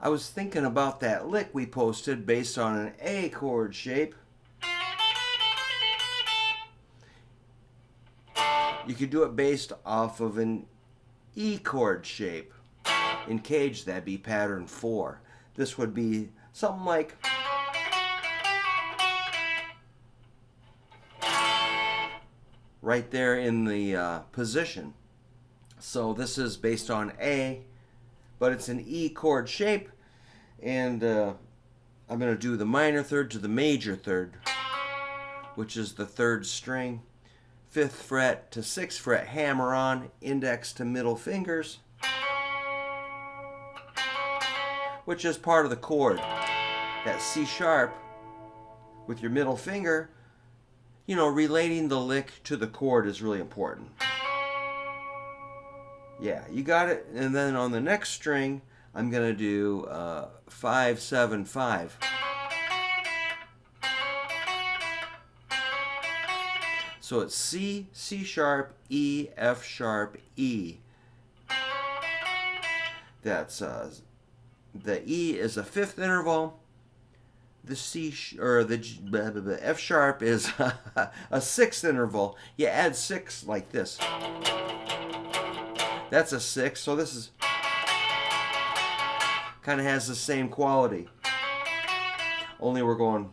I was thinking about that lick we posted based on an A chord shape. You could do it based off of an E chord shape. In Cage, that'd be pattern 4. This would be something like right there in the position. So this is based on A, but it's an E chord shape, and I'm going to do the minor third to the major third, which is the 3rd string, 5th fret to 6th fret hammer on, index to middle fingers, which is part of the chord. That C sharp with your middle finger, you know, relating the lick to the chord is really important. Yeah, you got it. And then on the next string, I'm going to do 5, 7, 5. So it's C, C sharp, E, F sharp, E. That's the E is a 5th interval. The the F sharp is a 6th interval. You add 6 like this. That's a 6, so this is kind of has the same quality. Only we're going.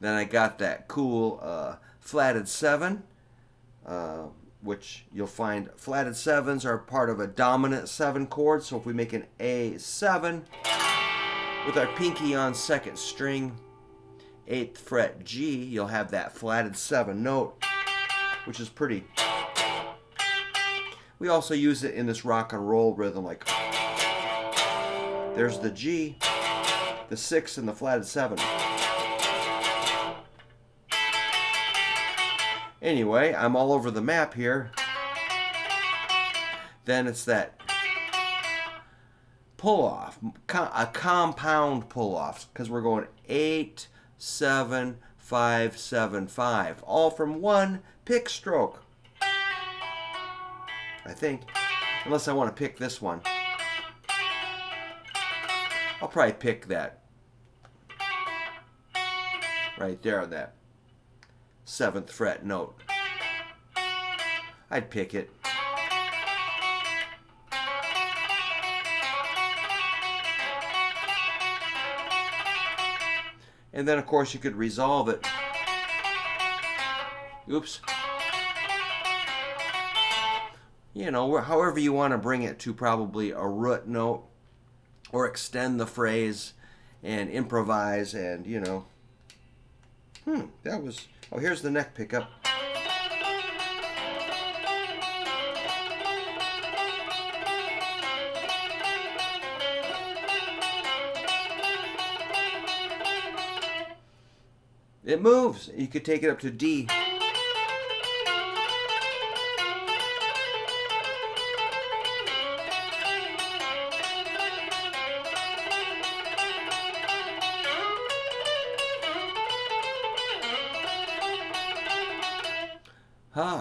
Then I got that cool flatted 7, which you'll find flatted 7s are part of a dominant 7 chord. So if we make an A7 with our pinky on 2nd string, 8th fret G, you'll have that flatted 7 note, which is pretty. We also use it in this rock and roll rhythm, like there's the G, the 6, and the flatted 7. Anyway, I'm all over the map here. Then it's that pull-off, a compound pull-off, because we're going 8, 7, 5, 7, 5, all from one pick stroke. I think, unless I want to pick this one. I'll probably pick that right there, that 7th fret note. I'd pick it. And then of course you could resolve it. Oops. You know, however you want to bring it to probably a root note, or extend the phrase and improvise, and you know. That was, oh, here's the neck pickup. It moves. You could take it up to D.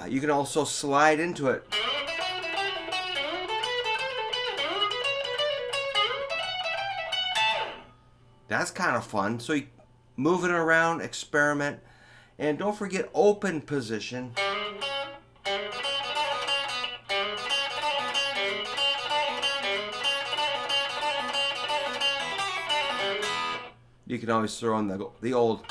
You can also slide into it. That's kind of fun. So you move it around, experiment, and don't forget open position. You can always throw in the old.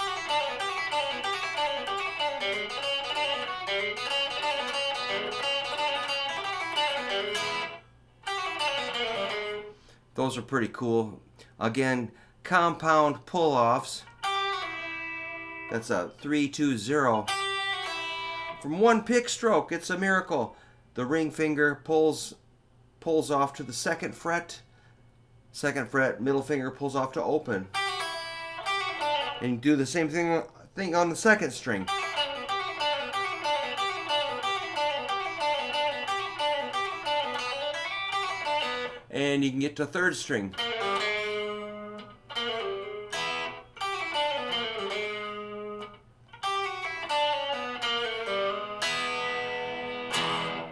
Those are pretty cool. Again, compound pull-offs. That's a 3-2-0. From one pick stroke, it's a miracle. The ring finger pulls off to the 2nd fret. 2nd fret, middle finger pulls off to open. And you do the same thing on the 2nd string. And you can get to 3rd string.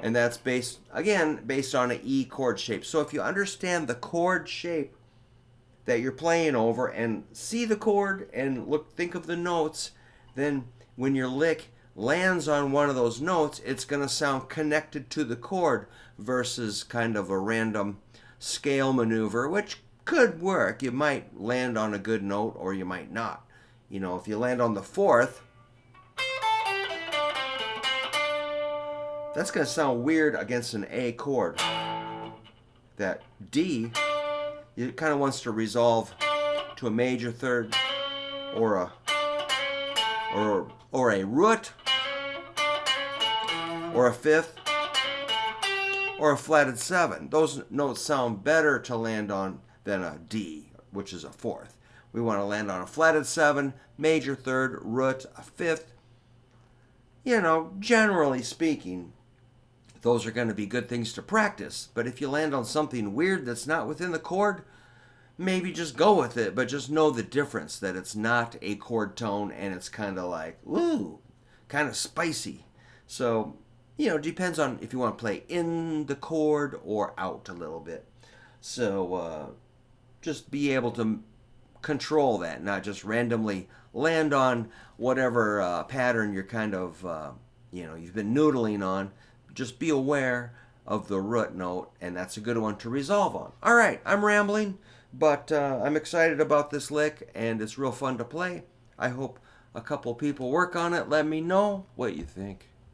And that's based on an E chord shape. So if you understand the chord shape that you're playing over and see the chord and think of the notes, then when your lick lands on one of those notes, it's going to sound connected to the chord versus kind of a random scale maneuver, which could work. You might land on a good note or you might not. If you land on the fourth, that's going to sound weird against an A chord. That D, it kind of wants to resolve to a major third or a root or a fifth or a flatted seven. Those notes sound better to land on than a D, which is a fourth. We want to land on a flatted seven, major third, root, a fifth. Generally speaking, those are going to be good things to practice. But if you land on something weird that's not within the chord, maybe just go with it, but just know the difference, that it's not a chord tone and it's kind of like, ooh, kind of spicy. So, depends on if you want to play in the chord or out a little bit. So, just be able to control that, not just randomly land on whatever pattern you're kind of, you've been noodling on. Just be aware of the root note, and that's a good one to resolve on. All right, I'm rambling, but I'm excited about this lick, and it's real fun to play. I hope a couple people work on it. Let me know what you think.